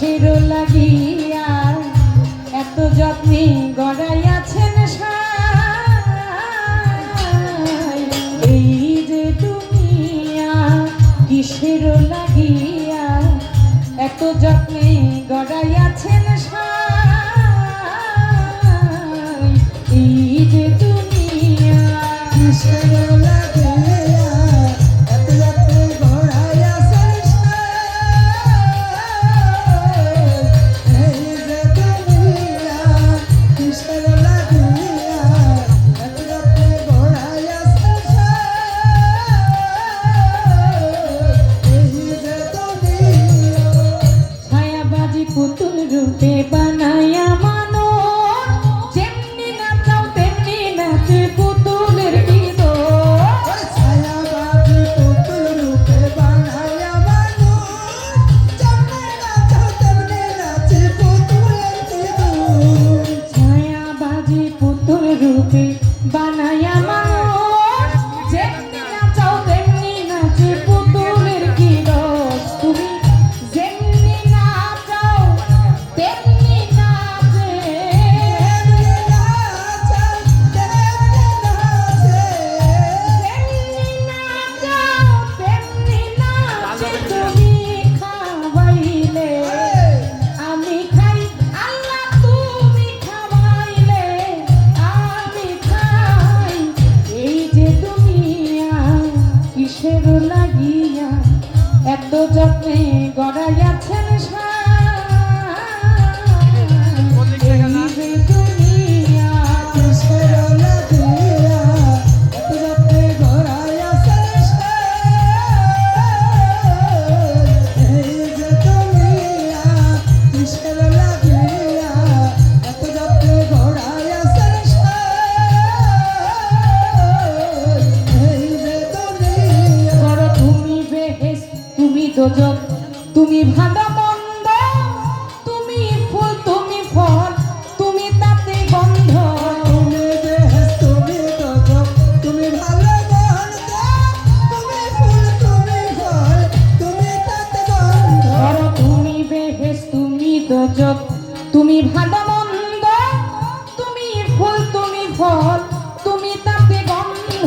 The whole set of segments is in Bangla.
কিসের লাগিয়া এত যত্নে গড়াইয়াছেন এই যে দুনিয়া কিসের লাগিয়া এত যত্নে গড়াইয়াছেন এই যে দুনিয়া কিসের লাগিয়া এত যত্নে গড়াইয়াছেন এই যে দুনিয়া কিসের লাগিয়া এত যত্নে গড়াইয়াছেন এই যে দুনিয়া ছায়াবাজি পুতুল রূপে বানায়া রূপে বানায়া মানুষ যেমনি নাচাও তেমনি নাচে পুতুলের কি দোষ তুমি যেমনি নাচাও তেমনি নাচে যেমনি নাচাও তেমনি নাচে তুমি খাওয়াইলে আমি খাই আল্লাহ তুমি খাওয়াইলে কিসের লাগিয়া এত যত্নে গড়াইয়াছেন দুনিয়া কিসের লাগিয়া এত যত্নে গড়াইয়াছেন এই যে দুনিয়া কিসের লাগিয়া এত যত্নে গড়াইয়াছেন দোজক তুমি ভালো মন্দ তুমি ফুল তুমি ফল তুমি তাতে গন্ধ তুমি বেহেশত তুমি দোজক তুমি ভালো মন্দ তুমি ফুল তুমি ফল তুমি তাতে গন্ধ তুমি বেহেশত তুমি দোজক তুমি ভালো মন্দ তুমি ফুল তুমি ফল তুমি তাতে গন্ধ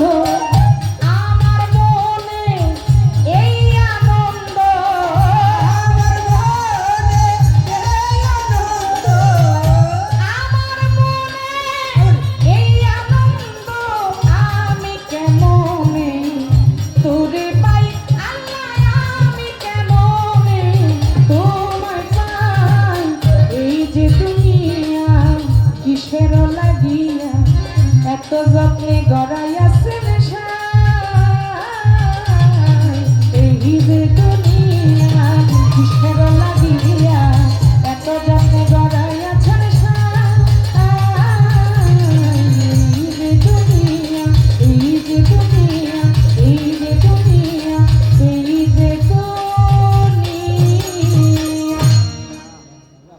কিসের লাগিয়া এত যত্নে গড়